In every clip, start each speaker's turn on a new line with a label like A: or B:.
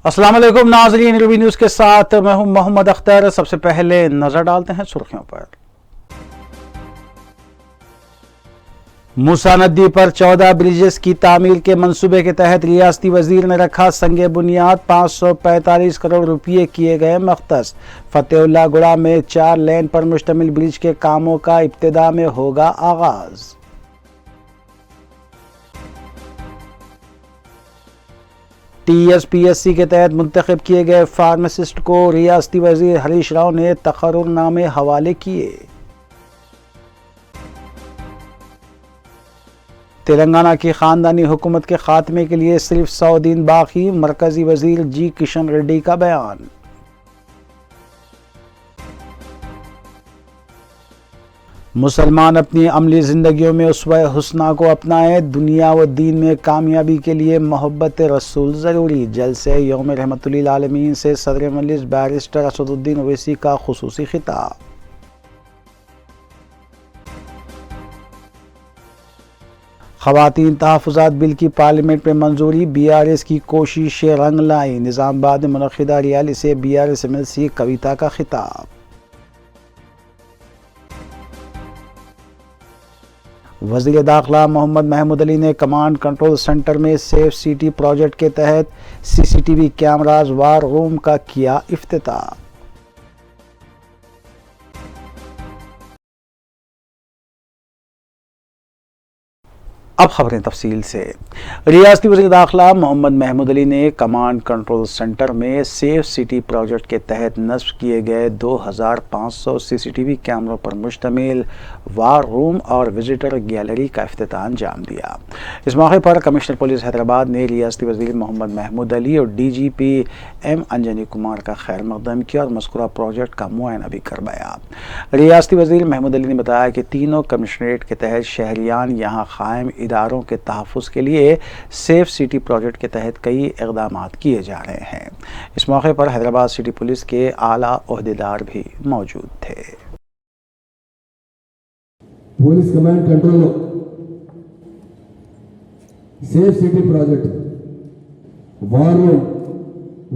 A: अस्सलाम वालेकुम नाज़रीन, रूबी न्यूज़ के साथ मैं हूं मोहम्मद अख्तर। सबसे पहले नजर डालते हैं सुर्खियों पर। मूसा नदी पर 14 ब्रिजेस की तामीर के मंसूबे के तहत रियासती वजीर ने रखा संगे बुनियाद। 545 करोड़ रुपये किए गए मख्तस। फतेहुल्ला गुड़ा में 4 लेन पर मुश्तमिल ब्रिज के कामों का इब्तिदा में होगा आगाज। TSPSC के तहत मुंतखब किए गए फार्मासिस्ट को रियासती वजीर हरीश राव ने तकर्रुरनामे हवाले किए। तेलंगाना की खानदानी हुकूमत के खात्मे के लिए सिर्फ 100 दिन बाकी, मरकजी वजीर जी किशन रेड्डी का बयान। मुसलमान अपनी अमली ज़िंदगियों में उसवा हुस्ना को अपनाएं। दुनिया व दीन में कामयाबी के लिए मोहब्बत रसूल ज़रूरी। जलसे यौम रहमतुल्लिल आलमीन से सदर मजलिस बैरिस्टर असदुद्दीन ओवैसी का खुसूसी खिताब। ख़वातीन तहफ़्फ़ुज़ात बिल की पार्लियामेंट में मंजूरी। BRS की कोशिशें रंग लाई। निज़ामाबाद में मुनक़िदा रैली से BRS MLC कविता का खिताब। वज़ीर दाखिला मोहम्मद महमूद अली ने कमांड कंट्रोल सेंटर में सेफ सिटी प्रोजेक्ट के तहत CCTV कैमराज वार रूम का किया इफ्तिताह। अब खबरें तफसील से। रियासती वज़ीर दाखिला मोहम्मद महमूद अली ने कमांड कंट्रोल सेंटर में सेफ सिटी प्रोजेक्ट के तहत नस्ब किए गए 2500 CCTV कैमरों पर मुश्तमिल वार रूम और विजिटर गैलरी का इफ्तिताह अंजाम दिया। इस मौके पर कमिश्नर पुलिस हैदराबाद ने रियासती वज़ीर मोहम्मद महमूद अली और DGP M अंजनी कुमार का खैर मकदम किया और मज़कूरा प्रोजेक्ट का मुआयना भी करवाया। रियासती वज़ीर महमूद अली ने बताया कि तीनों कमिश्नरेट के तहत शहरियान यहाँ कायम इदारों के तहफ़्फ़ुज़ के लिए सेफ सिटी प्रोजेक्ट के तहत कई इक़दाम किए जा रहे हैं। इस मौके पर हैदराबाद सिटी पुलिस के आला ओहदेदार भी मौजूद थे।
B: Police command control safe city project war room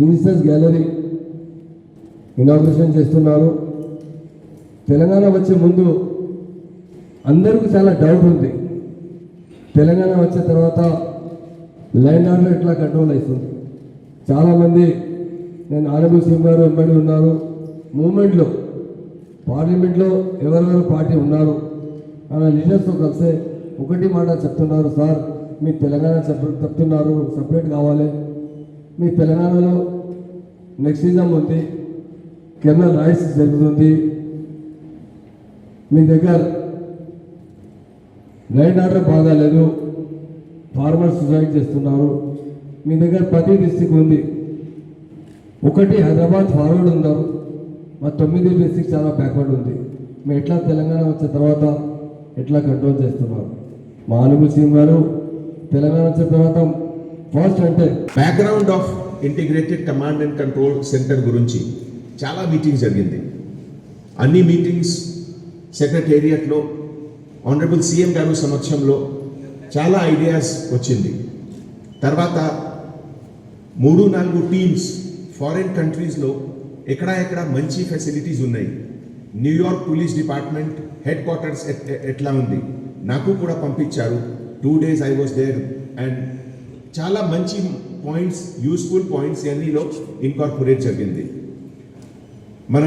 B: visitors gallery inauguration చేస్తున్నారు. తెలంగాణ వచ్చే ముందు అందరికీ చాలా డౌట్ ఉంది. తెలంగాణ వచ్చిన తర్వాత ల్యాండ్ ఆర్డర్ ఎట్లా కంట్రోల్ అవుతుంది. చాలామంది నేను ఆర్ఎంఎల్ సీఎం గారు వెంబడి ఉన్నారు. మూమెంట్లో పార్లమెంట్లో ఎవరెవరు పార్టీ ఉన్నారు అన్న లీడర్స్తో కలిసి ఒకటి మాట చెప్తున్నారు. సార్ మీ తెలంగాణ చెప్తున్నారు సపరేట్ కావాలి. మీ తెలంగాణలో నెక్స్టిజం ఉంది, కెర్నల్ రైట్స్ జరుగుతుంది, మీ దగ్గర ల్యాండ్ ఆర్డర్ బాగాలేదు, ఫార్మర్ సూసైడ్ చేస్తున్నారు, మీ దగ్గర ప్రతి డిస్ట్రిక్ట్ ఉంది. ఒకటి హైదరాబాద్ ఫార్వర్డ్ ఉన్నారు, మా 9 డిస్ట్రిక్ట్ చాలా బ్యాక్వర్డ్ ఉంది. మేము ఎట్లా తెలంగాణ వచ్చిన తర్వాత ఎట్లా కంట్రోల్ చేస్తున్నారు. మా ఆనబుల్ సీఎం గారు తెలంగాణ వచ్చిన తర్వాత ఫస్ట్ అంటే
C: background of integrated command and control centre గురించి చాలా మీటింగ్స్ జరిగింది. అన్ని మీటింగ్స్ సెక్రటేరియట్లో ఆనరబుల్ సీఎం గారు సమక్షంలో చాలా ఐడియాస్ వచ్చింది. తర్వాత 3-4 టీమ్స్ ఫారిన్ కంట్రీస్లో ఎక్కడ మంచి ఫెసిలిటీస్ ఉన్నాయి. New York police department headquarters ఎట్లా ఉంది నాకు కూడా పంపించారు. 2 days I was there and చాలా మంచి పాయింట్స్, యూస్ఫుల్ పాయింట్స్ అన్నిలో ఇన్కార్పొరేట్ జరిగింది. మన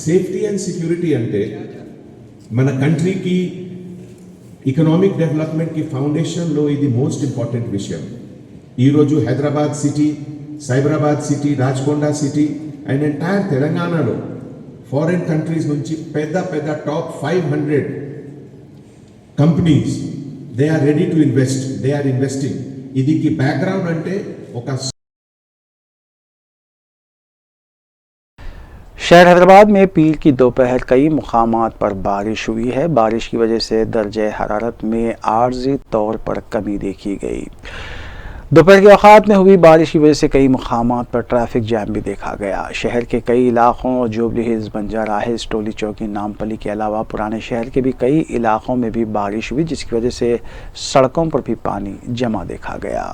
C: సేఫ్టీ అండ్ సెక్యూరిటీ అంటే మన కంట్రీకి ఎకనామిక్ డెవలప్మెంట్కి ఫౌండేషన్లో ఇది మోస్ట్ ఇంపార్టెంట్ విషయం. ఈరోజు Hyderabad city, Cyberabad city, Rachakonda city and entire తెలంగాణలో ఫారిన్ కంట్రీస్ నుంచి పెద్ద top 500 companies they are ready to invest, they are investing. इदी बैकग्राउंड अंटे
A: शहर हैदराबाद में पीर की दोपहर कई मुकामात पर बारिश हुई है। बारिश की वजह से दर्जे हरारत में आर्जी तौर पर कमी देखी गई। दोपहर के औकात में हुई बारिश की वजह से कई मुकामात पर ट्रैफिक जैम भी देखा गया। शहर के कई इलाकों जुबली हिल्स, बंजारा हिल्स, टोली चौकी, नामपल्ली के अलावा पुराने शहर के भी कई इलाकों में भी बारिश हुई, जिसकी वजह से सड़कों पर भी पानी जमा देखा गया।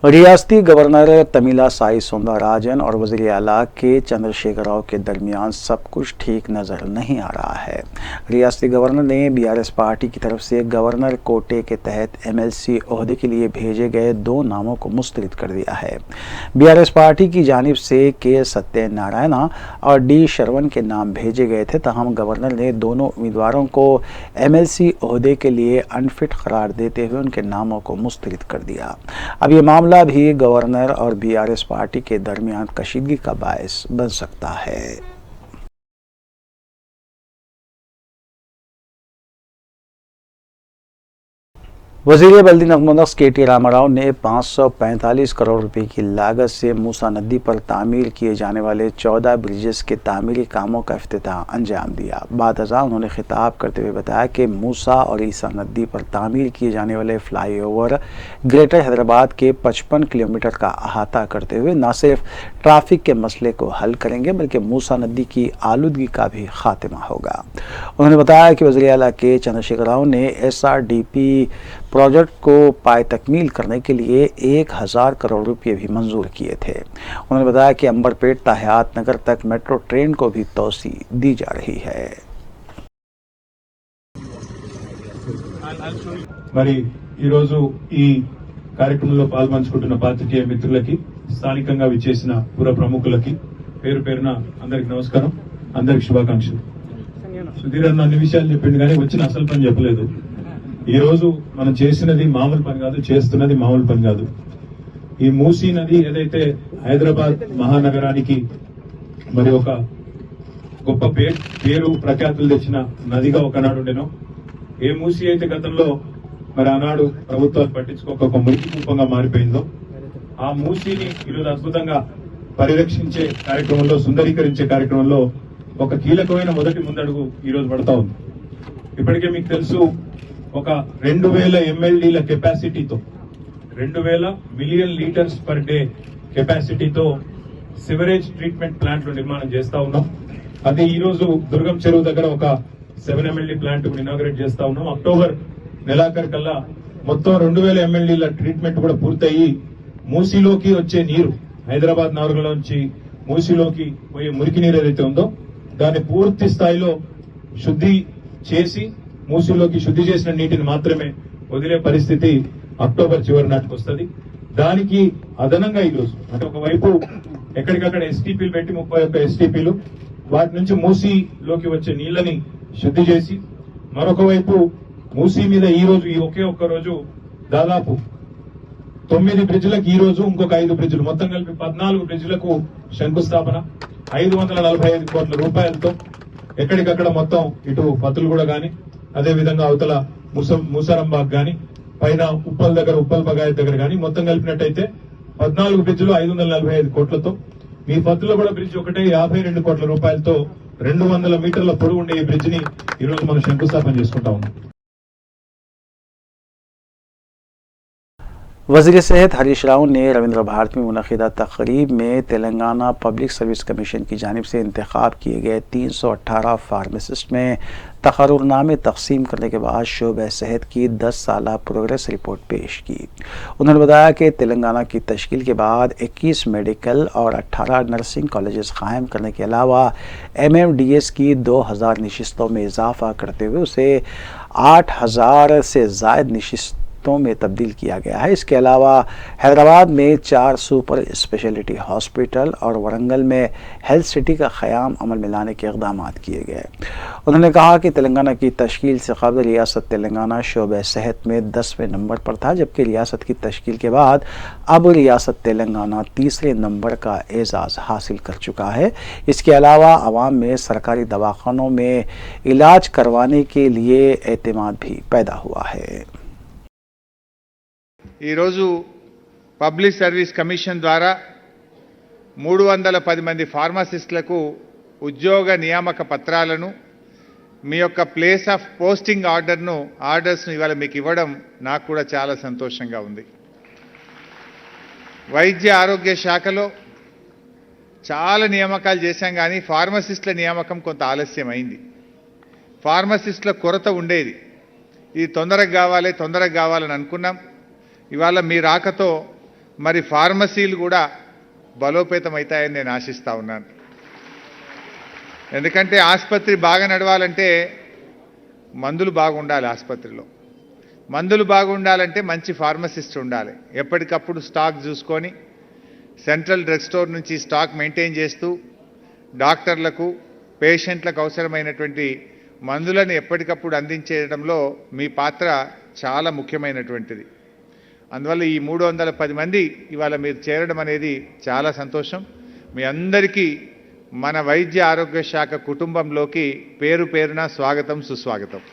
A: रियासती गवर्नर तमिलिसाई सौंदरराजन और वज़ीर आला के चंद्रशेखर राव के दरमियान सब कुछ ठीक नज़र नहीं आ रहा है। रियासती गवर्नर ने बीआरएस पार्टी की तरफ से गवर्नर कोटे के तहत एमएलसी ओहदे के लिए भेजे गए 2 नामों को मुस्तरद कर दिया है। बीआरएस पार्टी की जानिब से के सत्यनारायणा और डी शरवण के नाम भेजे गए थे, तहम गवर्नर ने दोनों उम्मीदवारों को एमएलसी ओहदे के लिए अनफिट करार देते हुए उनके नामों को मुस्तरद कर दिया। अब ये मामला भी गवर्नर और बीआरएस पार्टी के दरमियान कशीदगी का बायस बन सकता है। वज़ीर बल्दी नक़्मोनक्स के.टी. रामाराव ने 545 करोड़ रुपए की लागत से मूसा नदी पर तामीर किए जाने वाले 14 ब्रिजेस के तामीरी कामों का इफ्तिताह अंजाम दिया। बाद अज़ा उन्होंने खिताब करते हुए बताया कि मूसा और ईसा नदी पर तामीर किए जाने वाले फ्लाईओवर ग्रेटर हैदराबाद के 55 किलोमीटर का अहाता करते हुए न सिर्फ ट्रैफिक के मसले को हल करेंगे बल्कि मूसा नदी की आलूदगी का भी खात्मा होगा। उन्होंने बताया कि वज़ीर आला के चंद्रशेखर राव ने SRDP प्रोजेक्ट को पाए तकमील करने के लिए 1000 करोड़ रुपये भी मंजूर किए थे। उन्होंने बताया कि अंबरपेट ताहियात नगर तक मेट्रो ट्रेन को भी तोसी दी जा रही है।
D: మరి ఈరోజు ఈ కార్యక్రమంలో పాల్పంచుకుంటున్న పాత్రికేయ మిత్రులకి, స్థానికంగా విచ్చేసిన పుర ప్రముఖులకి పేరు పేరున అందరికి నమస్కారం, అందరికి శుభాకాంక్షలు. సుధీర్ అన్న అన్ని విషయాలు చెప్పిండు కానీ వచ్చిన అసలు పని చెప్పలేదు. ఈ రోజు మనం చేసినది మామూలు పని కాదు, చేస్తున్నది మామూలు పని కాదు. ఈ మూసీ నది ఏదైతే హైదరాబాద్ మహానగరానికి మరి ఒక గొప్ప పేరు ప్రఖ్యాతులు తెచ్చిన నదిగా ఒకనాడు ఉండేనో, ఏ మూసీ అయితే గతంలో మరి ఆనాడు ప్రభుత్వాలు పట్టించుకోక ఒక మురికి కూపంగా మారిపోయిందో, ఆ మూసీని ఈరోజు అద్భుతంగా పరిరక్షించే కార్యక్రమంలో, సుందరీకరించే కార్యక్రమంలో ఒక కీలకమైన మొదటి ముందడుగు ఈరోజు పడతా ఉంది. ఇప్పటికే మీకు తెలుసు, ఒక 2000 MLDల కెపాసిటీతో 2000 మిలియన్ లీటర్స్ పర్ డే కెపాసిటీతో సివరేజ్ ట్రీట్మెంట్ ప్లాంట్లు నిర్మాణం చేస్తా ఉన్నాం. అది ఈ రోజు దుర్గం చెరువు దగ్గర ఒక 7 MLD ప్లాంట్ ఇనాగరేట్ చేస్తా ఉన్నాం. అక్టోబర్ నెలాఖరు కల్లా మొత్తం 2000 MLDల ట్రీట్మెంట్ కూడా పూర్తయి మూసీలోకి వచ్చే నీరు, హైదరాబాద్ నగరంలోంచి మూసీలోకి పోయే మురికి నీరు ఏదైతే ఉందో దాన్ని పూర్తి స్థాయిలో శుద్ధి చేసి మూసీలోకి శుద్ధి చేసిన నీటిని మాత్రమే వదిలే పరిస్థితి అక్టోబర్ చివరి నాటికి వస్తుంది. దానికి అదనంగా ఈరోజు అంటే ఒకవైపు ఎక్కడికక్కడ STPలు పెట్టి 31 STPలు వాటి నుంచి మూసీలోకి వచ్చే నీళ్లని శుద్ధి చేసి, మరొక వైపు మూసీ మీద ఈ రోజు ఈ ఒకే ఒక్క రోజు దాదాపు 9 బ్రిడ్జిలకు ఈ రోజు ఇంకొక 5 బ్రిడ్జిలు, మొత్తం కలిపి 14 బ్రిడ్జిలకు శంకుస్థాపన 545 కోట్ల రూపాయలతో ఎక్కడికక్కడ మొత్తం ఇటు పతులుగూడ గాని, అదే విధంగా అవతల ముసరంబాగ్ గాని, పైన ఉప్పల్ దగ్గర ఉప్పల్ బగాయత్ దగ్గర గాని మొత్తం కలిపినట్టయితే 14 బ్రిడ్జిలు 545 కోట్లతో, మీ పతులగూడ బ్రిడ్జ్ ఒకటే 52 కోట్ల రూపాయలతో 200 మీటర్ల పొడవు ఉండే ఈ బ్రిడ్జ్ ని ఈ రోజు మనం శంకుస్థాపన చేసుకుంటా ఉన్నాం.
A: वज़ीर सेहत हरीश राव ने रविंद्र भारती में मुनक़िदा तक़रीब में तेलंगाना पब्लिक सर्विस कमीशन की जानिब से इंतखाब किए गए 318 फार्मासिस्ट में तक़र्रुरनामे तक़सीम करने के बाद शोबे सेहत की 10 साला प्रोग्रेस रिपोर्ट पेश की। उन्होंने बताया कि तेलंगाना की तश्कील के बाद 21 मेडिकल और 18 नर्सिंग कॉलेजेस कायम करने के अलावा MMDS की 2000 नशिस्तों में इजाफा करते हुए उसे 8000 से ज़ायद नशिस्तों में तब्दील किया गया है। इसके अलावा हैदराबाद में 4 सुपर स्पेशलिटी हॉस्पिटल और वरंगल में हेल्थ सिटी का क़याम अमल में लाने के इक़दाम किए गए। उन्होंने कहा कि तेलंगाना की तश्कील से कबल रियासत तेलंगाना शोबे सेहत में 10वें नंबर पर था, जबकि रियासत की तश्कील के बाद अब रियासत तेलंगाना 3रे नंबर का एजाज़ हासिल कर चुका है। इसके अलावा आवाम में सरकारी दवाखानों में इलाज करवाने के लिए एतमाद भी पैदा हुआ है।
E: ఈరోజు పబ్లిక్ సర్వీస్ కమిషన్ ద్వారా 310 మంది ఫార్మసిస్టులకు ఉద్యోగ నియామక పత్రాలను, మీ యొక్క ప్లేస్ ఆఫ్ పోస్టింగ్ ఆర్డర్స్ను ఇవాళ మీకు ఇవ్వడం నాకు కూడా చాలా సంతోషంగా ఉంది. వైద్య ఆరోగ్య శాఖలో చాలా నియామకాలు చేశాం, కానీ ఫార్మసిస్టుల నియామకం కొంత ఆలస్యమైంది. ఫార్మసిస్టుల కొరత ఉండేది. ఇది తొందరగా కావాలని అనుకున్నాం. ఇవాళ మీ రాకతో మరి ఫార్మసీలు కూడా బలోపేతమవుతాయని నేను ఆశిస్తా ఉన్నాను. ఎందుకంటే ఆసుపత్రి బాగా నడవాలంటే మందులు బాగుండాలి. ఆసుపత్రిలో మందులు బాగుండాలంటే మంచి ఫార్మసిస్ట్ ఉండాలి. ఎప్పటికప్పుడు స్టాక్ చూసుకొని సెంట్రల్ డ్రగ్ స్టోర్ నుంచి స్టాక్ మెయింటైన్ చేస్తూ డాక్టర్లకు పేషెంట్లకు అవసరమైనటువంటి మందులను ఎప్పటికప్పుడు అందించేయడంలో మీ పాత్ర చాలా ముఖ్యమైనటువంటిది. అందువల్ల ఈ 310 మంది ఇవాళ మీరు చేరడం అనేది చాలా సంతోషం. మీ అందరికీ మన వైద్య ఆరోగ్య శాఖ కుటుంబంలోకి పేరు పేరున స్వాగతం, సుస్వాగతం.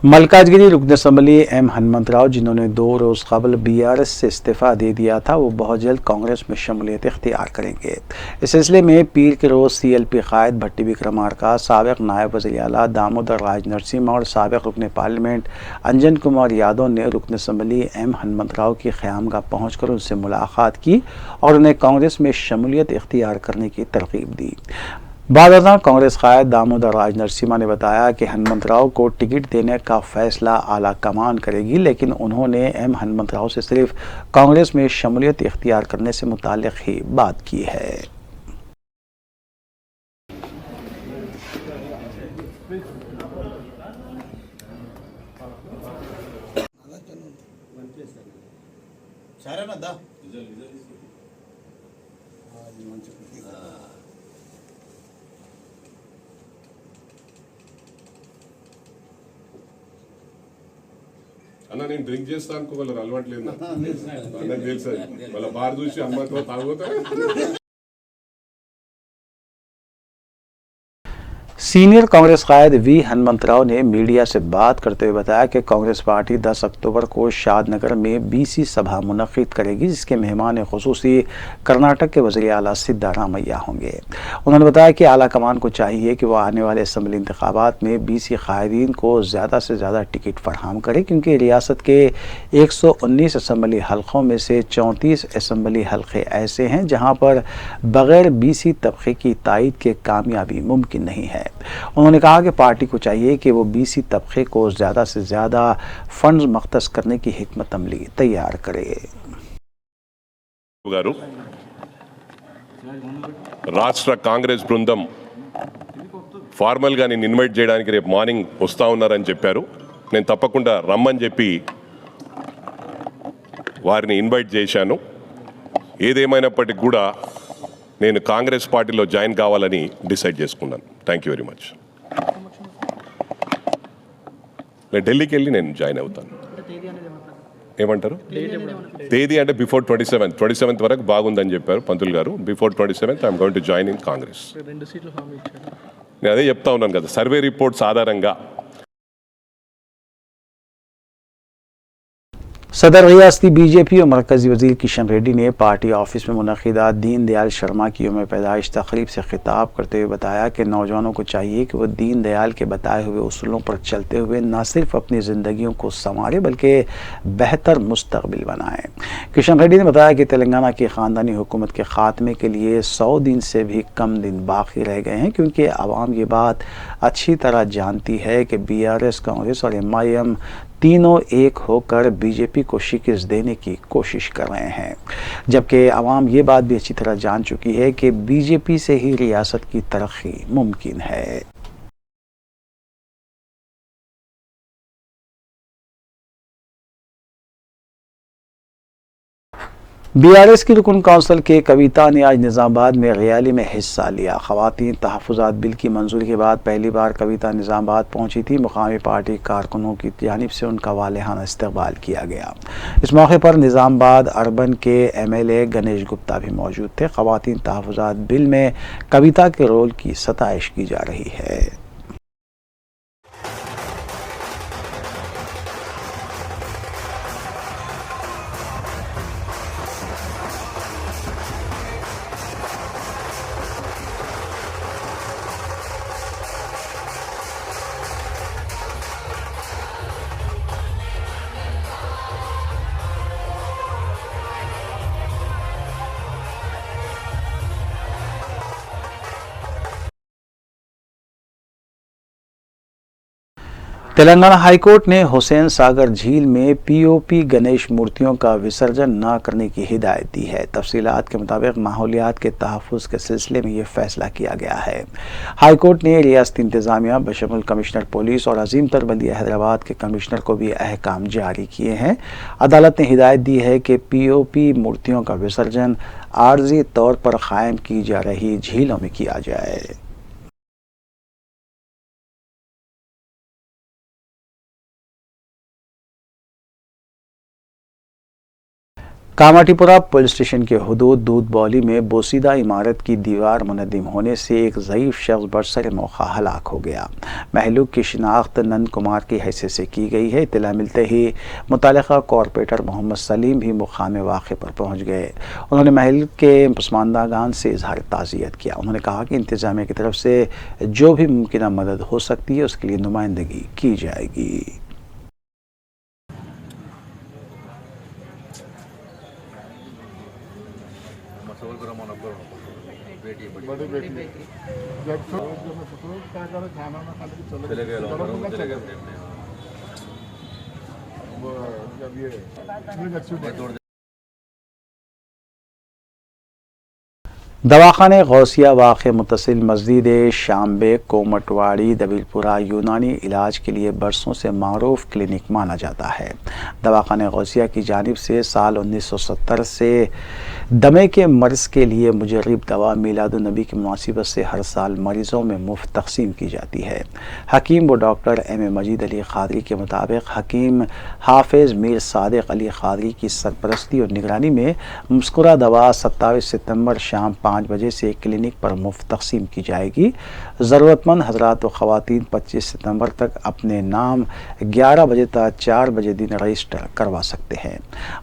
A: मलकाजगिरी रुकन असम्बली एम हनुमंतराव, जिन्होंने 2 रोज़ कबल बीआरएस से इस्तीफ़ा दे दिया था, वो बहुत जल्द कांग्रेस में शमूलियत इख्तियार करेंगे। इस सिलसिले में पीर के रोज़ CLP कायद भट्टी विक्रमार्का, साबिक़ नायब वज़ीर आला दामोदर राज नरसिम्हा और साबिक़ रुकन पार्लियामेंट अंजन कुमार यादव ने रुकन असम्बली एम हनुमंतराव की क़यामगाह पहुँच कर उनसे मुलाकात की और उन्हें कांग्रेस में शमूलियत इख्तियार करने की तरग़ीब दी। बादशाह कांग्रेस कायद दामोदर राज नरसिम्हा ने बताया कि हनुमंतराव को टिकट देने का फैसला आला कमान करेगी, लेकिन उन्होंने एम हनुमंतराव से सिर्फ कांग्रेस में शमूलियत इख्तियार करने से मुताल्लिक़ ही बात की है।
F: అన్న నేను డ్రింక్ చేస్తా అనుకో వాళ్ళ అలవాటు లేదు అన్నకు తెలుసు వాళ్ళ బార్ చూసి అమ్మతో తాగుతా.
A: सीनियर कांग्रेस कायद वी हनुमंतराव ने मीडिया से बात करते हुए बताया कि कांग्रेस पार्टी 10 अक्टूबर को शादनगर में BC सभा मुनक़िद करेगी, जिसके मेहमान ख़ुसूसी कर्नाटक के वज़ीर आला सिद्धारामैया होंगे। उन्होंने बताया कि आला कमान को चाहिए कि वह आने वाले असम्बली इंतखाबात में BC कायदीन को ज़्यादा से ज़्यादा टिकट फराहम करे, क्योंकि रियासत के 119 असम्बली हल्क़ों में से 34 असम्बली हल्क़े ऐसे हैं जहाँ पर बग़ैर BC तबक़े की तायद के कामयाबी मुमकिन नहीं है। उन्होंने कहा कि पार्टी को चाहिए कि वो BC तबक़े को ज़्यादा से ज़्यादा फंड्स मख्तस करने की हिकमत अमली तैयार करे।
F: రాష్ట్ర కాంగ్రెస్ బృందం ఫార్మల్గా నేను ఇన్వైట్ చేయడానికి రేపు మార్నింగ్ వస్తూ ఉన్నారని చెప్పారు. నేను తప్పకుండా రమ్మని చెప్పి వారిని ఇన్వైట్ చేశాను. ఏదేమైనప్పటికీ కూడా నేను కాంగ్రెస్ పార్టీలో జాయిన్ కావాలని డిసైడ్ చేసుకున్నాను. Thank you very much. నేను ఢిల్లీకి వెళ్ళి నేను జాయిన్ అవుతాను. ఏమంటారు తేదీ అంటే బిఫోర్ 27th వరకు బాగుందని చెప్పారు పంతులు గారు. Before 27th I'm going to join in Congress. నేను అదే చెప్తా ఉన్నాను కదా, సర్వే రిపోర్ట్స్ ఆధారంగా
A: सदर रियासती बीजेपी और मरकज़ी वज़ीर किशन रेड्डी ने पार्टी ऑफिस में मुनक़िदा दीन दयाल शर्मा की यौम पैदाइश तक़रीब से खिताब करते हुए बताया कि नौजवानों को चाहिए कि वह दीन दयाल के बताए हुए उसूलों पर चलते हुए न सिर्फ अपनी ज़िंदगियों को संवारे बल्कि बेहतर मुस्तक़बिल बनाएं। किशन रेड्डी ने बताया कि तेलंगाना की ख़ानदानी हुकूमत के ख़ात्मे के लिए 100 दिन से भी कम दिन बाकी रह गए हैं, क्योंकि आवाम ये बात अच्छी तरह जानती है कि BRS, कांग्रेस और MIM तीनों एक होकर बीजेपी को शिकस्त देने की कोशिश कर रहे हैं, जबकि आवाम ये बात भी अच्छी तरह जान चुकी है कि बीजेपी से ही रियासत की तरक्की मुमकिन है। BRS की रुकन कौंसिल के कविता ने आज निज़ामाबाद में रैली में हिस्सा लिया। ख़वातीन तहफ़्फ़ुज़ात बिल की मंजूरी के बाद पहली बार कविता निज़ामाबाद पहुंची थी। मुकामी पार्टी कारकुनों की जानिब से उनका वालेहाना इस्तक़बाल किया गया। इस मौके पर निज़ामाबाद अर्बन के MLA गणेश गुप्ता भी मौजूद थे। ख़वातीन तहफ़्फ़ुज़ात बिल में कविता के रोल की सताइश की जा रही है। तेलंगाना हाईकोर्ट ने हुसैन सागर झील में पीओपी गणेश मूर्तियों का विसर्जन न करने की हिदायत दी है। तफसीलात के मुताबिक माहौलियात के तहफ़्फ़ुज़ के सिलसिले में यह फैसला किया गया है। हाईकोर्ट ने रियासती इंतज़ामिया बशमुल कमिश्नर पुलिस और अजीम तर बल्दिया हैदराबाद के कमिश्नर को भी अहकाम जारी किए हैं। अदालत ने हिदायत दी है कि पीओपी मूर्तियों का विसर्जन आर्जी तौर पर कायम की जा रही झीलों में किया जाए। कामाटीपुरा पुलिस स्टेशन के हुदूद दूध बौली में बोसीदा इमारत की दीवार मुनद्दिम होने से एक ज़ईफ़ शख्स बरसर मौका हलाक हो गया। महलूक की शिनाख्त नंद कुमार की हैसियत से की गई है। इत्तला मिलते ही मुतल्लिक़ा कॉरपोरेटर मोहम्मद सलीम भी मुकाम वाक़े पर पहुँच गए। उन्होंने महल के पसमानदागान से इजहार ताज़ियत किया। उन्होंने कहा कि इंतज़ामिया की तरफ से जो भी मुमकिन मदद हो सकती है उसके लिए नुमाइंदगी की जाएगी। दवाखाने गौसिया वाक़े मुतसिल मस्जिद शामबेग कोमटवाड़ी दबिलपुरा यूनानी इलाज के लिए बरसों से मारूफ क्लिनिक माना जाता है। दवाखाने गौसिया की जानिब से साल 1970 से दमे के मर्ज़ के लिए मुजर्रिब दवा मिलादुन्नबी की मुनासिबत से हर साल मरीज़ों में मुफ्त तकसीम की जाती है। हकीम व डॉक्टर M.A. मजीद अली क़ादरी के मुताबिक हकीम हाफिज़ मीर सादिक अली क़ादरी की सरपरस्ती और निगरानी में मुस्कुरा दवा 27 सितंबर शाम 5 बजे से क्लिनिक पर मुफ्त तकसीम की जाएगी। ज़रूरतमंद हज़रात व ख़वातीन 25 सितंबर तक अपने नाम 11 बजे तक 4 बजे दिन रजिस्टर करवा सकते हैं।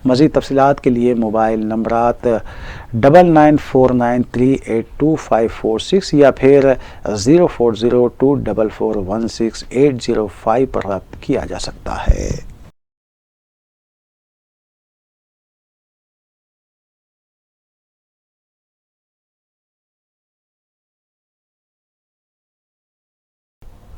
A: मज़ीद तफसीलात के लिए मोबाइल नंबरात 9949382546 या फिर 0402441680 पर रब्त किया जा सकता है।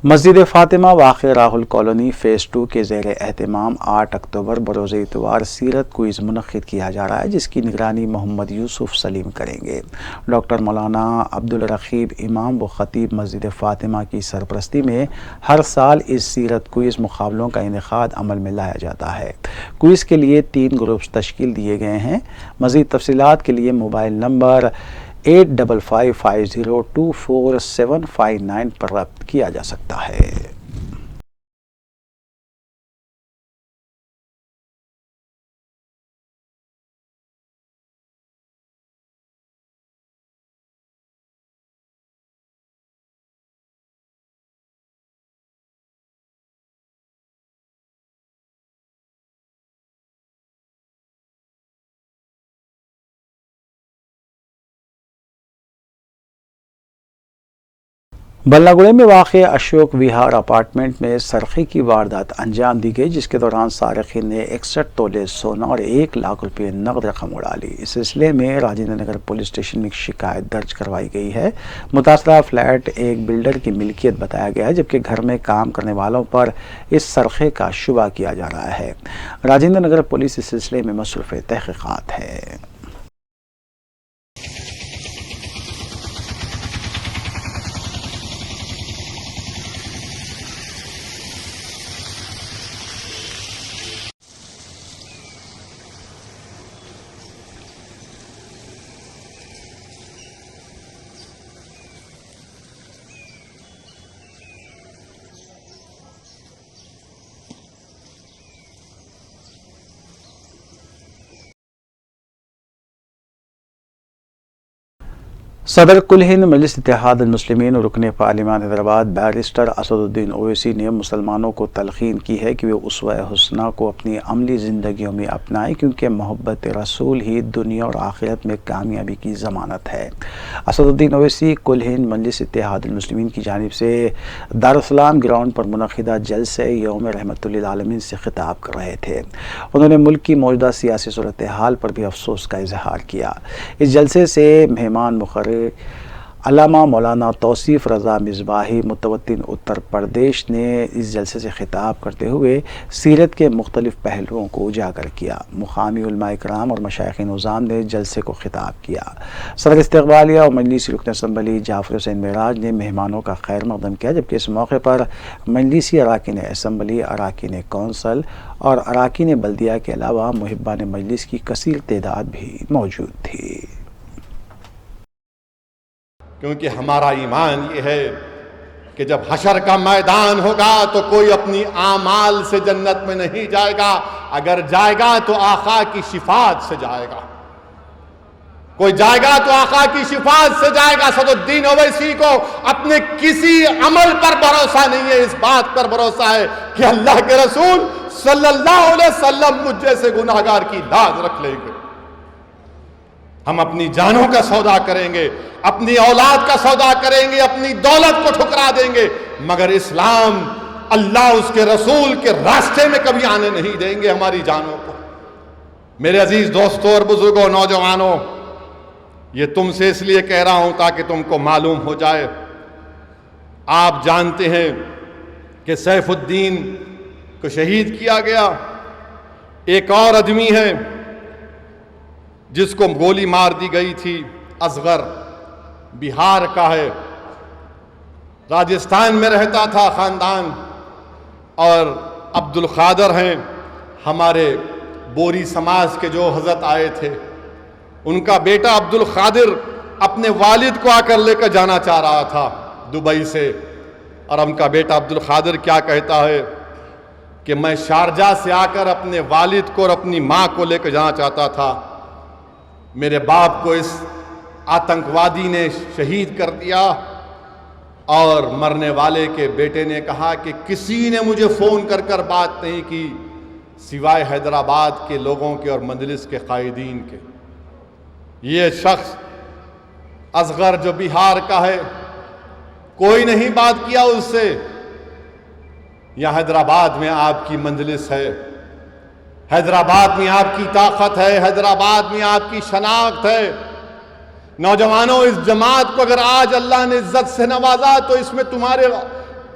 A: मस्जिद फ़ातिमा वाक़े राहुल कॉलोनी फ़ेज़ 2 के ज़ेर एहतमाम 8 अक्टूबर बरोज़ इतवार सीरत क्विज़ मुनक़्क़िद किया जा रहा है, जिसकी निगरानी मोहम्मद यूसुफ सलीम करेंगे। डॉक्टर मौलाना अब्दुल रकीब इमाम व ख़तीब मस्जिद फ़ातिमा की सरपरस्ती में हर साल इस सीरत क्विज़ मुक़ाबलों का इनेक़ाद अमल में लाया जाता है। क्विज़ के लिए 3 ग्रुप्स तश्कील दिए गए हैं। मज़ीद तफसीलात के लिए मोबाइल नंबर 8555024759 पर रब्त किया जा सकता है। बल्लागुड़े में वाक़े अशोक विहार अपार्टमेंट में सरक़े की वारदात अंजाम दी गई, जिसके दौरान सारिक़ीन ने 61 तोले सोना और 1 लाख रुपये नकद रकम उड़ा ली। इस सिलसिले में राजेंद्र नगर पुलिस स्टेशन में शिकायत दर्ज करवाई गई है। मुतासरा फ्लैट एक बिल्डर की मिल्कियत बताया गया है, जबकि घर में काम करने वालों पर इस सरक़े का शुबा किया जा रहा है। राजेंद्र नगर पुलिस इस सिलसिले में मसरूफ़ तहक़ीक़ात है। सदर कुल हिंद मजलिस इत्तेहाद मुस्लिमीन और रुकन पार्लिमान हैदराबाद बैरिस्टर असदुद्दीन ओवैसी ने मुसलमानों को तलकीन की है कि वे उसवा हुस्ना को अपनी अमली ज़िंदगियों में अपनाएं, क्योंकि मोहब्बत रसूल ही दुनिया और आखिरत में कामयाबी की ज़मानत है। असदुद्दीन ओवैसी कुल हिंद मजलिस इत्तेहाद मुस्लिमीन की जानिब से दारुस्सलाम ग्राउंड पर मुनक़िदा जलसे यौम रहमतुल आलमीन से खिताब कर रहे थे। उन्होंने मुल्क की मौजूदा सियासी सूरत हाल पर भी अफसोस का इजहार किया। इस जलसे से मेहमान मुक़र्रर अल्लामा मौलाना तौसीफ रज़ा मिसबाही मुतवत्तिन उत्तर प्रदेश ने इस जलसे से खिताब करते हुए सीरत के मुख्तलिफ पहलुओं को उजागर किया। मुकामी उलमा इकराम और मशाइख निज़ाम ने जलसे को खिताब किया। सदर इस्तक़बालिया और मजलिसी रुकन असम्बली जाफ़र हुसैन मेराज ने मेहमानों का खैर मक़दम किया, जबकि इस मौके पर मजलिसी अराकीन असम्बली, अराकीन कौंसल और अराकीन बल्दिया के अलावा मुहिब्बान मजलिस की कसीर तादाद भी मौजूद थी।
G: क्योंकि हमारा ईमान ये है कि जब हशर का मैदान होगा तो कोई अपनी आमाल से जन्नत में नहीं जाएगा, अगर जाएगा तो आका की शिफात से जाएगा। कोई जाएगा तो आका की शिफात से जाएगा। सदुद्दीन ओवैसी को अपने किसी अमल पर भरोसा नहीं है, इस बात पर भरोसा है कि अल्लाह के रसूल सल्लल्लाहु अलैहि वसल्लम मुझ जैसे गुनाहगार की लाज रख लेंगे। हम अपनी जानों का सौदा करेंगे, अपनी औलाद का सौदा करेंगे, अपनी दौलत को ठुकरा देंगे, मगर इस्लाम, अल्लाह उसके रसूल के रास्ते में कभी आने नहीं देंगे हमारी जानों को। मेरे अजीज दोस्तों और बुजुर्गों, नौजवानों, ये तुमसे इसलिए कह रहा हूं ताकि तुमको मालूम हो जाए। आप जानते हैं कि सैफुद्दीन को शहीद किया गया। एक और आदमी है जिसको गोली मार दी गई थी, असगर, बिहार का है, राजस्थान में रहता था खानदान, और अब्दुल खादर हैं हमारे बोरी समाज के जो हजरत आए थे, उनका बेटा अब्दुल खादिर अपने वालिद को आकर लेकर जाना चाह रहा था दुबई से, और उनका बेटा अब्दुल खादिर क्या कहता है कि मैं शारजा से आकर अपने वालिद को और अपनी माँ को लेकर जाना चाहता था, मेरे बाप को इस आतंकवादी ने शहीद कर दिया। और मरने वाले के बेटे ने कहा कि किसी ने मुझे फ़ोन कर कर बात नहीं की सिवाय हैदराबाद के लोगों के और मजलिस के कायदीन के। ये शख्स असगर जो बिहार का है, कोई नहीं बात किया उससे। यहाँ हैदराबाद में आपकी मजलिस है, हैदराबाद में आपकी ताकत है, हैदराबाद में आपकी शनाख्त है। नौजवानों, इस जमात को अगर आज अल्लाह ने इज्जत से नवाजा तो इसमें तुम्हारे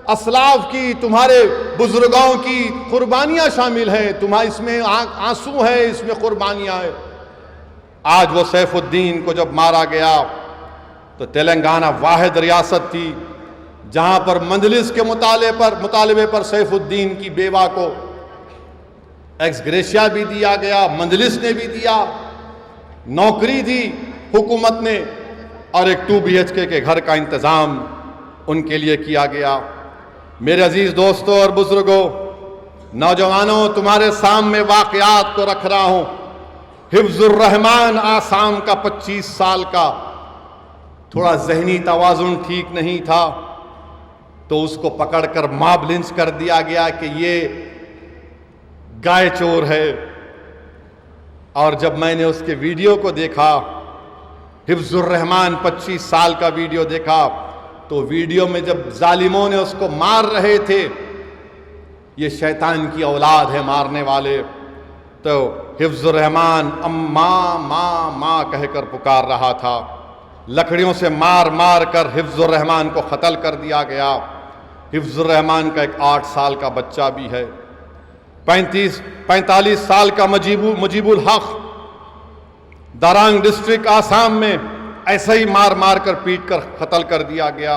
G: असलाफ की, तुम्हारे बुजुर्गों की कुर्बानियां शामिल हैं, तुम्हारे इसमें आंसू है, इसमें कुर्बानियां हैं। आज वो सैफुद्दीन को जब मारा गया तो तेलंगाना वाहिद रियासत थी जहां पर मजलिस के मुतालबे पर सैफुद्दीन की बेवा को एक्स ग्रेशिया भी दिया गया, मजलिस ने भी दिया, नौकरी दी हुकूमत ने, और एक 2 BHK के घर का इंतज़ाम उनके लिए किया गया। मेरे अजीज़ दोस्तों और बुजुर्गों, नौजवानों, तुम्हारे सामने वाक़यात को रख रहा हूँ। हिफ्ज़ुर रहमान आसाम का 25 साल का, थोड़ा जहनी तवाज़ुन ठीक नहीं था तो उसको पकड़कर मॉब लिंच कर दिया गया कि ये गाय चोर है। और जब मैंने उसके वीडियो को देखा, हिफ्ज़ुर रहमान 25 साल का वीडियो देखा, तो वीडियो में जब जालिमों ने उसको मार रहे थे, ये शैतान की औलाद है मारने वाले, तो हिफ्ज़ुर रहमान अम्मा माँ माँ कहकर पुकार रहा था। लकड़ियों से मार मार कर हिफ्ज़ुर रहमान को कत्ल कर दिया गया। हिफ्ज़ुर रहमान का एक 8 साल का बच्चा भी है। 45 साल का मुजीबुल हक दारांग डिस्ट्रिक्ट आसाम में ऐसे ही मार मार कर पीट कर कत्ल कर दिया गया।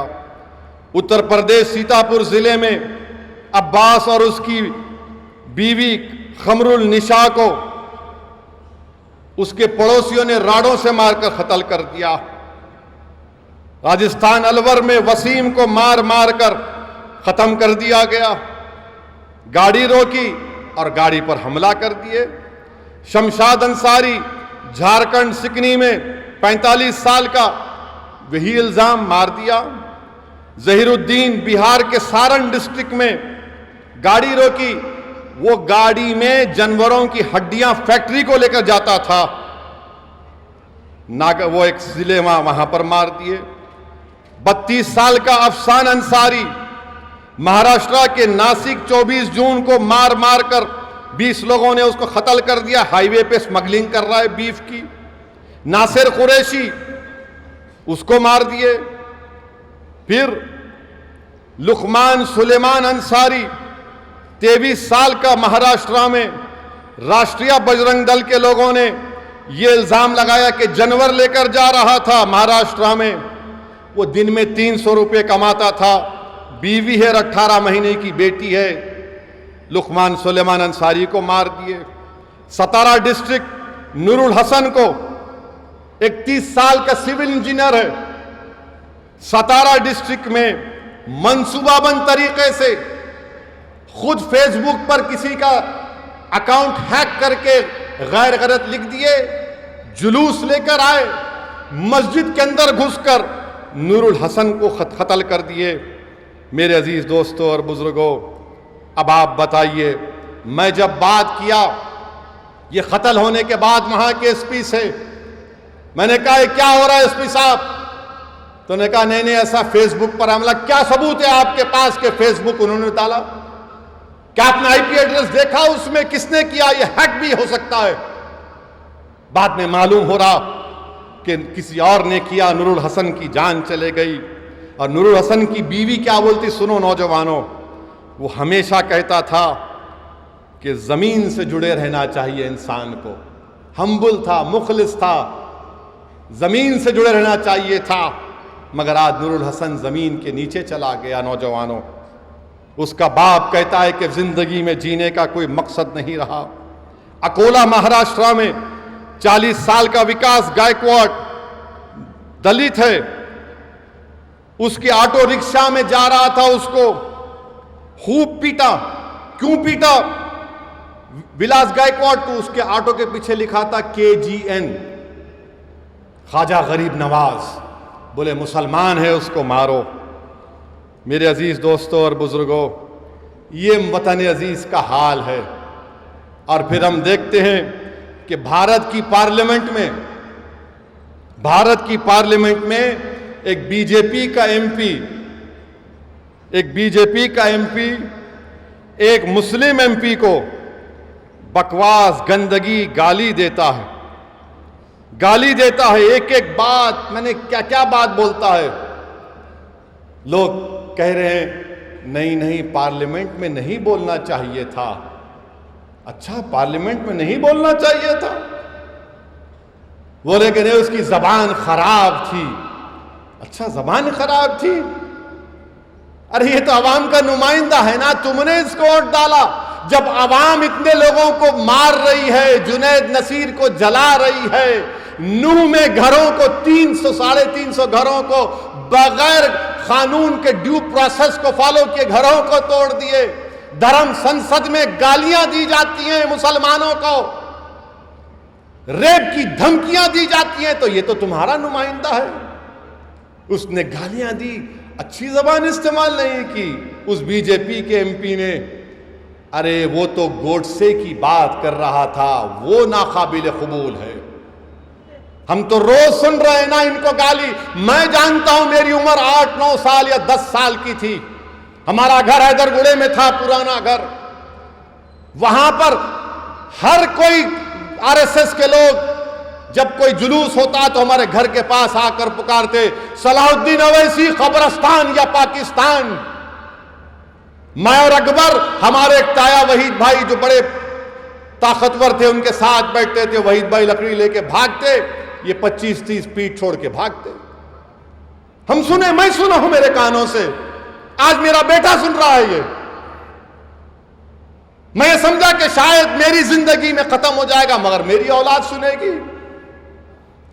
G: उत्तर प्रदेश सीतापुर जिले में अब्बास और उसकी बीवी खमरुल निशा को उसके पड़ोसियों ने राडों से मारकर कत्ल कर दिया। राजस्थान अलवर में वसीम को मार मार कर खत्म कर दिया गया। गाड़ी रोकी और गाड़ी पर हमला कर दिए। शमशाद अंसारी झारखंड सिकनी में 45 साल का, वही इल्जाम मार दिया। जहीरुद्दीन बिहार के सारण डिस्ट्रिक्ट में गाड़ी रोकी, वो गाड़ी में जानवरों की हड्डियां फैक्ट्री को लेकर जाता था, वो एक जिले वहां पर मार दिए। 32 साल का अफसान अंसारी महाराष्ट्र के नासिक 24 जून को मार मार कर 20 लोगों ने उसको कत्ल कर दिया। हाईवे पे स्मगलिंग कर रहा है बीफ की। नासिर कुरैशी उसको मार दिए। फिर लुकमान सुलेमान अंसारी 23 साल का महाराष्ट्र में राष्ट्रीय बजरंग दल के लोगों ने ये इल्जाम लगाया कि जानवर लेकर जा रहा था महाराष्ट्र में। वो दिन में 300 रुपये कमाता था, बीवी है, 18 महीने की बेटी है। लुकमान सुलेमान अंसारी को मार दिए। सतारा डिस्ट्रिक्ट नूरुल हसन को, 31 साल का सिविल इंजीनियर है, सतारा डिस्ट्रिक्ट में मंसूबाबंद तरीके से खुद फेसबुक पर किसी का अकाउंट हैक करके गैर गलत लिख दिए, जुलूस लेकर आए, मस्जिद के अंदर घुसकर नूरुल हसन को कत्ल कर दिए। मेरे अजीज दोस्तों और बुजुर्गों, अब आप बताइए, मैं जब बात किया ये कत्ल होने के बाद वहां के एसपी से, मैंने कहा क्या हो रहा है एसपी साहब? तो उन्होंने कहा नहीं ऐसा फेसबुक पर हमला। क्या सबूत है आपके पास के फेसबुक उन्होंने डाला? क्या आपने आईपी एड्रेस देखा उसमें किसने किया? ये हैक भी हो सकता है। बाद में मालूम हो रहा कि किसी और ने किया, नूरुल हसन की जान चले गई। और नूरुल हसन की बीवी क्या बोलती सुनो नौजवानों, वो हमेशा कहता था कि जमीन से जुड़े रहना चाहिए इंसान को। हम्बुल था, मुखलिस था, जमीन से जुड़े रहना चाहिए था। मगर आज नूरुल हसन जमीन के नीचे चला गया। नौजवानों, उसका बाप कहता है कि जिंदगी में जीने का कोई मकसद नहीं रहा। अकोला महाराष्ट्र में 40 साल का विकास गायकवाड़ दलित है, उसके ऑटो रिक्शा में जा रहा था, उसको खूब पीटा। क्यों पीटा? विलास गायकवाड़, तो उसके ऑटो के पीछे लिखा था KGN, ख्वाजा गरीब नवाज। बोले मुसलमान है उसको मारो। मेरे अजीज दोस्तों और बुजुर्गों, ये वतन अजीज का हाल है। और फिर हम देखते हैं कि भारत की पार्लियामेंट में एक बीजेपी का एमपी एक मुस्लिम एमपी को बकवास, गंदगी, गाली देता है। एक एक बात, मैंने क्या क्या बात बोलता है। लोग कह रहे हैं नहीं पार्लियामेंट में नहीं बोलना चाहिए था। अच्छा, पार्लियामेंट में नहीं बोलना चाहिए था? बोले कि नहीं उसकी जबान खराब थी। अच्छा, जबान खराब थी? अरे ये तो अवाम का नुमाइंदा है ना, तुमने इसको वोट डाला। जब अवाम इतने लोगों को मार रही है, जुनैद नसीर को जला रही है, नूह में घरों को 300-350 घरों को बगैर कानून के ड्यू प्रोसेस को फॉलो किए घरों को तोड़ दिए, धर्म संसद में गालियां दी जाती हैं मुसलमानों को, रेप की धमकियां दी जाती हैं, तो ये तो तुम्हारा नुमाइंदा है। उसने गालियां दी, अच्छी जबान इस्तेमाल नहीं की। उस बीजेपी के एमपी ने, अरे वो तो गोडसे की बात कर रहा था, वो नाकाबिल कबूल है। हम तो रोज सुन रहे हैं ना इनको गाली। मैं जानता हूं, मेरी उम्र 8-9 साल या 10 साल की थी, हमारा घर हैदरगुड़े में था, पुराना घर। वहां पर हर कोई आरएसएस के लोग, जब कोई जुलूस होता तो हमारे घर के पास आकर पुकारते, सलाहुद्दीन अवैसी कब्रिस्तान या पाकिस्तान। मैं और अकबर, हमारे एक ताया वहीद भाई जो बड़े ताकतवर थे, उनके साथ बैठते थे। वहीद भाई लकड़ी लेके भागते, ये 25-30 फीट छोड़ के भागते। हम सुने, मैं सुना हूं मेरे कानों से, आज मेरा बेटा सुन रहा है ये। मैं समझा कि शायद मेरी जिंदगी में खत्म हो जाएगा, मगर मेरी औलाद सुनेगी,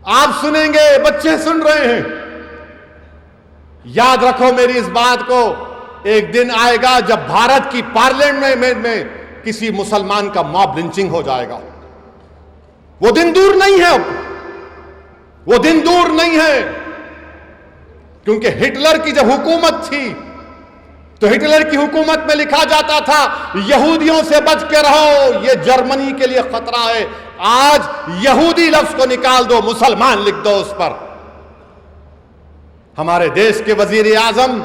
G: आप सुनेंगे, बच्चे सुन रहे हैं। याद रखो मेरी इस बात को, एक दिन आएगा जब भारत की पार्लियामेंट में किसी मुसलमान का मॉब लिंचिंग हो जाएगा। वो दिन दूर नहीं है, वो दिन दूर नहीं है। क्योंकि हिटलर की जब हुकूमत थी तो हिटलर की हुकूमत में लिखा जाता था, यहूदियों से बच के रहो, ये जर्मनी के लिए खतरा है। आज यहूदी लफ्ज को निकाल दो, मुसलमान लिख दो उस पर। हमारे देश के वजीर आजम,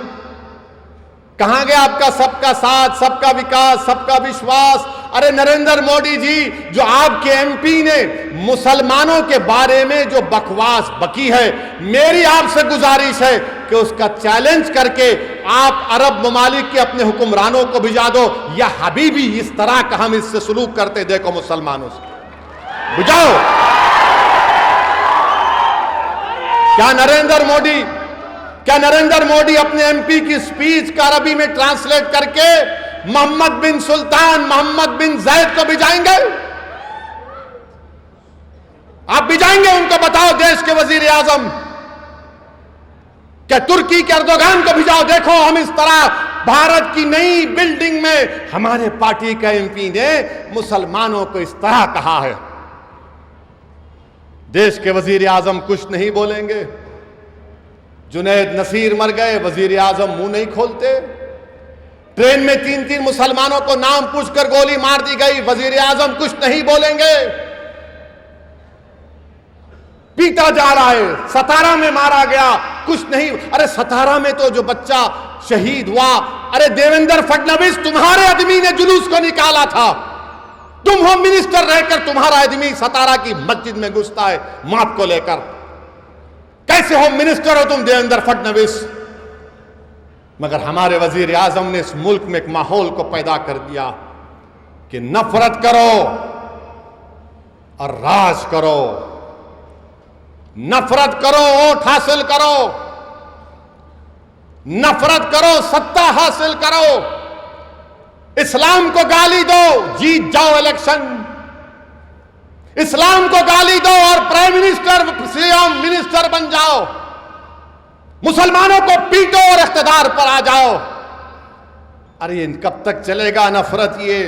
G: कहां गया आपका सबका साथ, सबका विकास, सबका विश्वास? अरे नरेंद्र मोदी जी, जो आपके एमपी ने मुसलमानों के बारे में जो बकवास बकी है, मेरी आपसे गुजारिश है कि उसका चैलेंज करके आप अरब ममालिक के अपने हुक्मरानों को भिजा दो, या हबीबी इस तरह का हम इससे सुलूक करते देखो मुसलमानों से, बुझाओ। क्या नरेंद्र मोदी अपने एमपी की स्पीच का अरबी में ट्रांसलेट करके मोहम्मद बिन सुल्तान, मोहम्मद बिन जैद को भिजाएंगे? आप भिजाएंगे उनको? बताओ देश के वजीर आजम। क्या तुर्की के अर्दोगान को भिजाओ? देखो हम इस तरह भारत की नई बिल्डिंग में हमारे पार्टी का एमपी ने मुसलमानों को इस तरह कहा है। देश के वजीर आजम कुछ नहीं बोलेंगे। जुनैद नसीर मर गए, वजीर आजम मुंह नहीं खोलते। ट्रेन में 3-3 मुसलमानों को नाम पूछकर गोली मार दी गई, वजीर आजम कुछ नहीं बोलेंगे। पीटा जा रहा है, सतारा में मारा गया, कुछ नहीं। अरे सतारा में तो जो बच्चा शहीद हुआ, अरे देवेंद्र फडणवीस तुम्हारे आदमी ने जुलूस को निकाला था। तुम होम मिनिस्टर रहकर तुम्हारा आदमी सतारा की मस्जिद में घुसता है माप को लेकर। कैसे होम मिनिस्टर हो तुम देवेंद्र फडणवीस? मगर हमारे वजीर आजम ने इस मुल्क में एक माहौल को पैदा कर दिया कि नफरत करो और राज करो, नफरत करो वोट हासिल करो, नफरत करो सत्ता हासिल करो, इस्लाम को गाली दो, जीत जाओ इलेक्शन, इस्लाम को गाली दो और प्राइम मिनिस्टर, सीएम, मिनिस्टर बन जाओ, मुसलमानों को पीटो और इख्तिदार पर आ जाओ। अरे कब तक चलेगा नफरत? ये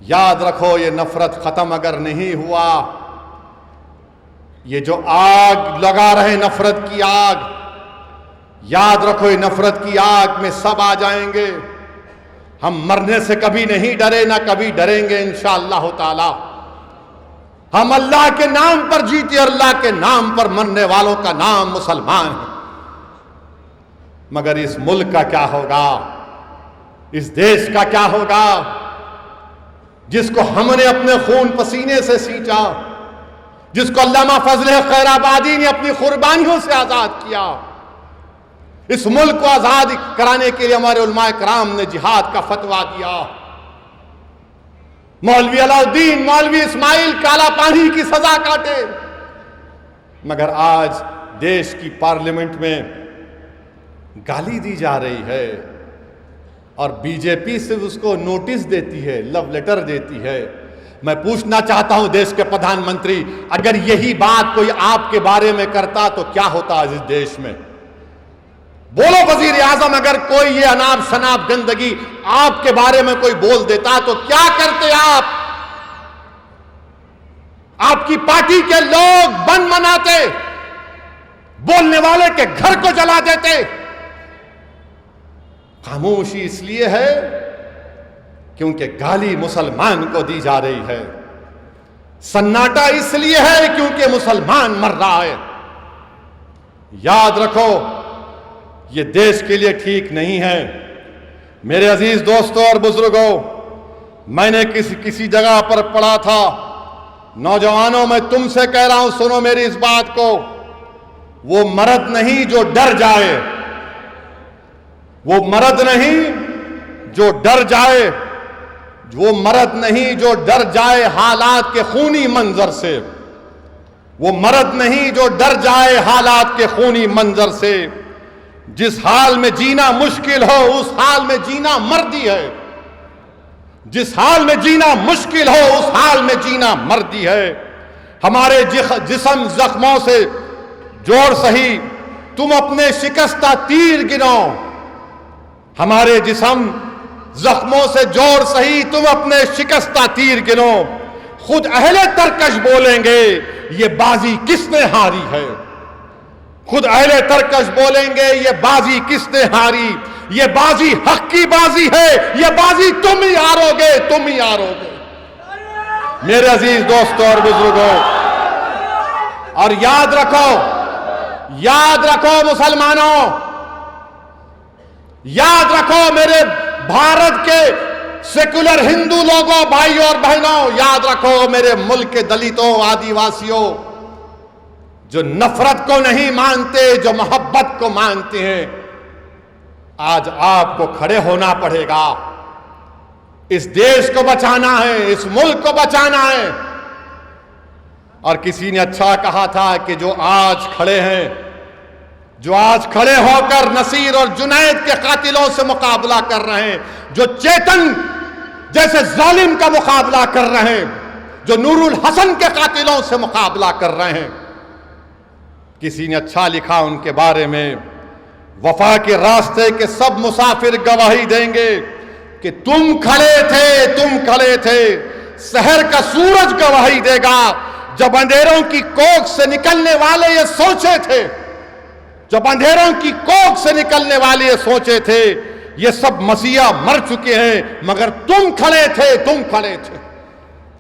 G: याद रखो, ये नफरत खत्म अगर नहीं हुआ, ये जो आग लगा रहे नफरत की आग, याद रखो ये नफरत की आग में सब आ जाएंगे। हम मरने से कभी नहीं डरे, ना कभी डरेंगे इंशाअल्लाह ताला। हम अल्लाह के नाम पर जीते, अल्लाह के नाम पर मरने वालों का नाम मुसलमान है। मगर इस मुल्क का क्या होगा, इस देश का क्या होगा, जिसको हमने अपने खून पसीने से सींचा, जिसको अल्लामा फजल खैराबादी ने अपनी कुर्बानियों से आजाद किया। इस मुल्क को आजाद कराने के लिए हमारे उलमाए कराम ने जिहाद का फतवा दिया। मौलवी अलाउद्दीन, मौलवी इस्माइल काला पानी की सजा काटे। मगर आज देश की पार्लियामेंट में गाली दी जा रही है और बीजेपी सिर्फ उसको नोटिस देती है, लव लेटर देती है। मैं पूछना चाहता हूं देश के प्रधानमंत्री, अगर यही बात कोई आपके बारे में करता तो क्या होता इस देश में? बोलो वजीर आजम, अगर कोई ये अनाप शनाप गंदगी आपके बारे में कोई बोल देता तो क्या करते आप? आपकी पार्टी के लोग बंद मनाते, बोलने वाले के घर को जला देते। खामोशी इसलिए है क्योंकि गाली मुसलमान को दी जा रही है। सन्नाटा इसलिए है क्योंकि मुसलमान मर रहा है। याद रखो, ये देश के लिए ठीक नहीं है। मेरे अजीज दोस्तों और बुजुर्गों, मैंने किसी जगह पर पढ़ा था, नौजवानों मैं तुमसे कह रहा हूं, सुनो मेरी इस बात को, वो मर्द नहीं जो डर जाए, वो मर्द नहीं जो डर जाए, वो मर्द नहीं जो डर जाए हालात के खूनी मंजर से, वो मर्द नहीं जो डर जाए हालात के खूनी मंजर से। जिस हाल में जीना मुश्किल हो उस हाल में जीना मर्दी है, जिस हाल में जीना मुश्किल हो उस हाल में जीना मर्दी है। हमारे जिस्म जख्मों से जोर सही तुम अपने शिकस्ता तीर गिनो, हमारे जिस्म जख्मों से जोर सही तुम अपने शिकस्ता तीर गिनो। खुद अहले तरकश बोलेंगे ये बाजी किसने हारी है, खुद अहले तरकश बोलेंगे ये बाजी किसने हारी। ये बाजी हक की बाजी है, ये बाजी तुम ही हारोगे, तुम ही हारोगे। मेरे अजीज दोस्तों और बुजुर्गों, और याद रखो मुसलमानों, याद रखो मेरे भारत के सेकुलर हिंदू लोगों, भाइयों और बहनों, याद रखो मेरे मुल्क के दलितों, आदिवासियों, जो नफरत को नहीं मानते, जो मोहब्बत को मानते हैं, आज आपको खड़े होना पड़ेगा। इस देश को बचाना है, इस मुल्क को बचाना है। और किसी ने अच्छा कहा था कि जो आज खड़े हैं, जो आज खड़े होकर नसीर और जुनैद के कातिलों से मुकाबला कर रहे हैं, जो चेतन जैसे जालिम का मुकाबला कर रहे हैं, जो नूरुल हसन के कातिलों से मुकाबला कर रहे हैं, किसी ने अच्छा लिखा उनके बारे में, वफा के रास्ते के सब मुसाफिर गवाही देंगे कि तुम खड़े थे। शहर का सूरज गवाही देगा, जब अंधेरों की कोख से निकलने वाले ये सोचे थे, जब अंधेरों की कोख से निकलने वाले ये सोचे थे, ये सब मसीहा मर चुके हैं, मगर तुम खड़े थे।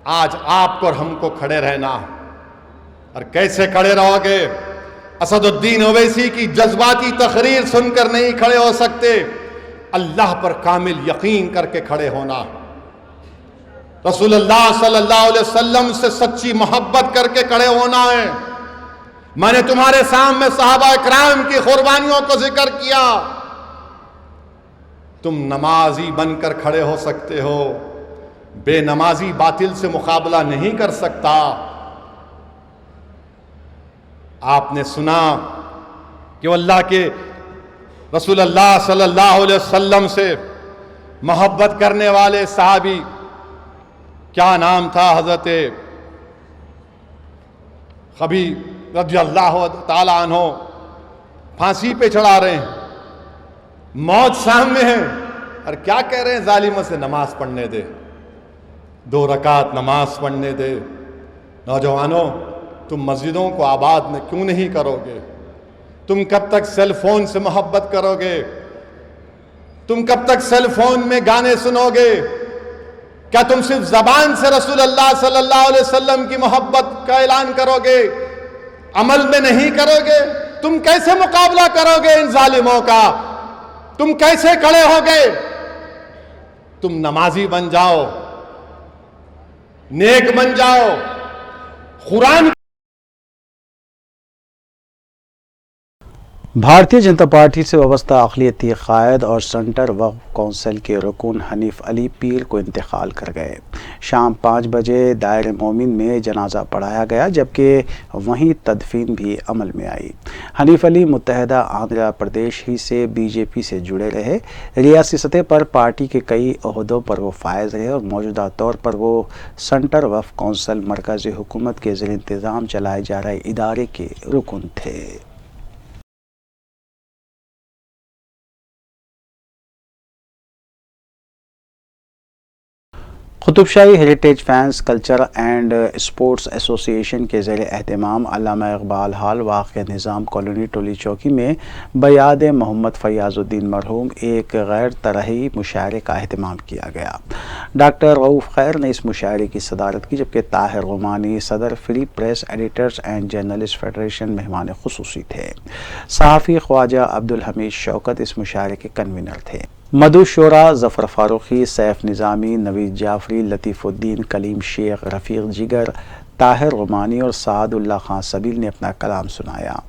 G: आज आपको और हमको खड़े रहना। और कैसे खड़े रहोगे? असदुद्दीन ओवैसी की जज्बाती तकरीर सुनकर नहीं खड़े हो सकते, अल्लाह पर कामिल यकीन करके खड़े होना, रसूलुल्लाह सल्लल्लाहु अलैहि वसल्लम से सच्ची मोहब्बत करके खड़े होना है। मैंने तुम्हारे सामने सहाबा इकराम की कुर्बानियों को जिक्र किया। तुम नमाजी बनकर खड़े हो सकते हो, बेनमाजी बातिल से मुकाबला नहीं कर सकता। आपने सुना कि अल्लाह के रसूलुल्लाह सल्लल्लाहु अलैहि वसल्लम से मोहब्बत करने वाले सहाबी, क्या नाम था, हजरत खबी रज़ियल्लाहु ताला अन्हो, फांसी पे चढ़ा रहे हैं, मौत सामने है, और क्या कह रहे हैं? जालिमों से नमाज पढ़ने दे, 2 रकात नमाज पढ़ने दे। नौजवानों, तुम मस्जिदों को आबाद में क्यों नहीं करोगे? तुम कब तक सेल फोन से मोहब्बत करोगे? तुम कब तक सेल फोन में गाने सुनोगे? क्या तुम सिर्फ जबान से रसूलुल्लाह सल्लल्लाहु अलैहि वसल्लम की मोहब्बत का ऐलान करोगे, अमल में नहीं करोगे? तुम कैसे मुकाबला करोगे इन जालिमों का? तुम कैसे खड़े होगे? तुम नमाजी बन जाओ, नेक बन जाओ, कुरान।
A: भारतीय जनता पार्टी से वाबस्ता अक़लियती क़ायद और सेंटर वक्फ कौंसिल के रुकन हनीफ अली पीर को इंतकाल कर गए। शाम 5 बजे दायर मोमिन में जनाजा पढ़ाया गया, जबकि वहीं तदफीन भी अमल में आई। हनीफ अली मुत्तहदा आंध्र प्रदेश ही से बीजेपी से जुड़े रहे। रियासी सतह पर पार्टी के कई ओहदों पर वो फायज रहे और मौजूदा तौर पर वो सेंटर वक्फ कौंसिल मरकज़ी हुकूमत के ज़ेर इंतज़ाम चलाए जा रहे इदारे के रुकन थे। Qutubshahi heritage fans culture and sports association के ज़ेर एहतमाम अल्लामा इकबाल हॉल वाक़ निज़ाम कॉलोनी टोली चौकी में बयाद मोहम्मद फ़याज़ुद्दीन मरहूम एक गैर तरही मुशायरे का अहतमाम किया गया। डॉक्टर रऊफ़ खैर ने इस मुशायरे की सदारत की, जबकि ताहिर गुमानी सदर free press editors and journalist federation मेहमान खुसूसी थे। सहाफ़ी ख्वाजा अब्दुल हमीद शौकत इस मुशायरे के कन्वीनर थे। मधु शोरा, ज़फ़र फ़ारूक़ी, सैफ निज़ामी, नवीद जाफ़री, लतीफ़ुद्दीन, कलीम शेख, रफ़ीक़ जिगर, ताहिर गुमानी और सादुल्ला खान सबील ने अपना कलाम सुनाया।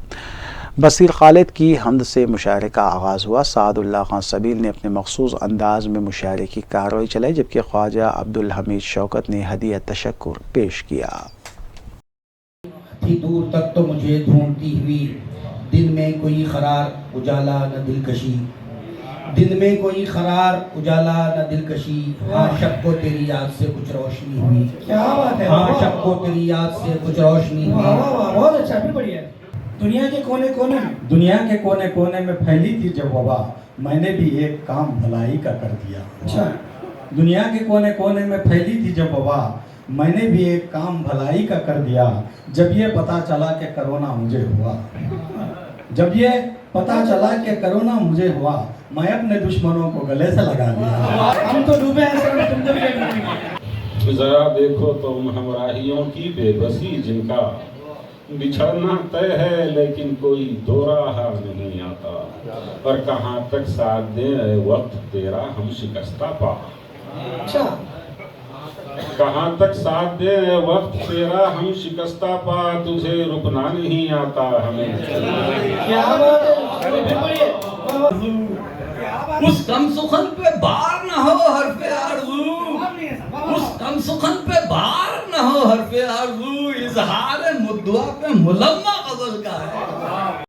A: बसीर खालिद की हमद से मुशायरे का आगाज़ हुआ। सादुल्ला खान सबील ने अपने मखसूस अंदाज में मुशायरे की कार्रवाई चलाई, जबकि ख्वाजा अब्दुल हमीद शौकत ने हदिया तशक्कुर पेश किया।
H: दूर तक तो मुझे ढूंढती हुई, दिन में कोई खरार उजाला न दिलकशी, दिन में कोई खरार उजाला न दिलकशी। हाँ शब को तेरी याद से कुछ रोशनी हुई, क्या बात है। हाँ शब को तेरी याद से कुछ रोशनी हुई।
I: बहुत अच्छा, भी बढ़िया। दुनिया के कोने कोने में फैली थी जब वबा, मैंने भी एक काम भलाई का कर दिया। अच्छा। दुनिया के कोने कोने में फैली थी जब वबा, मैंने भी एक काम भलाई का कर दिया। जब ये पता चला कि कोरोना मुझे हुआ, जब ये पता चला कि कोरोना मुझे हुआ, मैं अपने दुश्मनों को गले से लगा लिया। हम तो डूबे हैं सर, तुमको भी डूबेंगे।
J: जरा देखो तुम हमराहियों की बेबसी, जिनका बिछड़ना तय है लेकिन कोई दो राह नहीं आता, और कहाँ तक साथ दे वक्त तेरा हम शिकस्ता पा।
I: अच्छा,
J: कहाँ तक साथ दे वक्त तेरा, हम शिकस्ता पा तुझे रुकना नहीं आता हमें।
K: उस कम सुखन पे बार न हो हरफे आरज़ू, उस कम सुखन पे बार न हो हरफे आरज़ू, इजहार मुद्दुआ पे मुलम्मा गजल का है।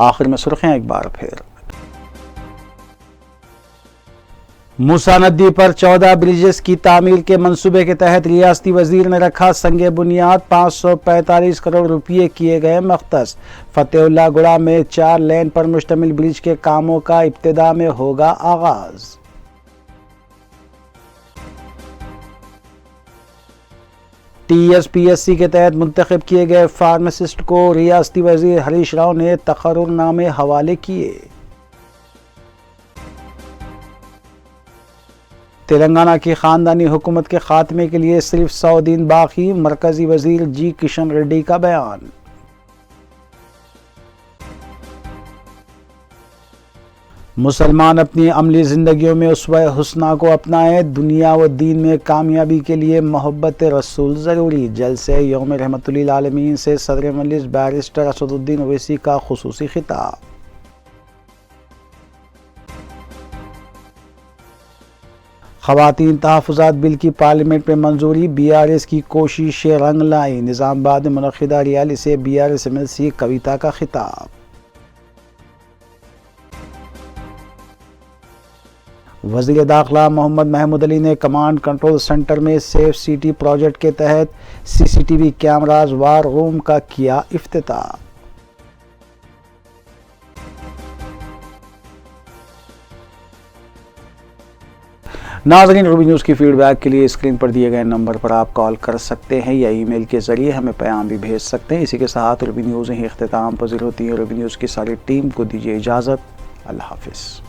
A: आखिर में सुर्खियां एक बार फिर। मूसा नदी पर 14 ब्रिजेस की तामीर के मंसूबे के तहत रियासती वजीर ने रखा संगे बुनियाद, 545 करोड़ रुपये किए गए मख्तस। फतेहुल्ला गुड़ा में 4 लेन पर मुश्तमिल ब्रिज के कामों का इब्तिदा में होगा आगाज। TSPSC के तहत मुंतखब किए गए फार्मासिस्ट को रियासती वजीर हरीश राव ने तकर्रुरनामे हवाले किए। तेलंगाना की खानदानी हुकूमत के खात्मे के लिए सिर्फ 100 दिन बाकी, मरकजी वजीर जी किशन रेड्डी का बयान। मुसलमान अपनी अमली ज़िंदगियों में उसवा हुस्ना को अपनाएं, दुनिया व दीन में कामयाबी के लिए मोहब्बत रसूल ज़रूरी। जलसे यौम रहमतुल्लिल आलमीन से सदर मजलिस बैरिस्टर असदुद्दीन ओवैसी का खुसूसी खिताब। ख़वातीन तहफ़्फ़ुज़ात बिल की पार्लियामेंट में मंजूरी, BRS की कोशिश रंग लाई। निज़ामाबाद में मुनक़िदा रैली से BRS MLC कविता का खिताब। वज़ीर दाखिला मोहम्मद महमूद अली ने कमांड कंट्रोल सेंटर में सेफ सिटी प्रोजेक्ट के तहत CCTV कैमराज वार रूम का किया इफ्तिताह। नाज़रीन, रूबी न्यूज़ की फीडबैक के लिए स्क्रीन पर दिए गए नंबर पर आप कॉल कर सकते हैं या ईमेल के ज़रिए हमें पैगाम भी भेज सकते हैं। इसी के साथ रूबी न्यूज़ ही इख्तिताम पज़ीर होती है। रूबी न्यूज़ की सारी टीम को दीजिए इजाज़त। अल्लाह हाफ़िज़।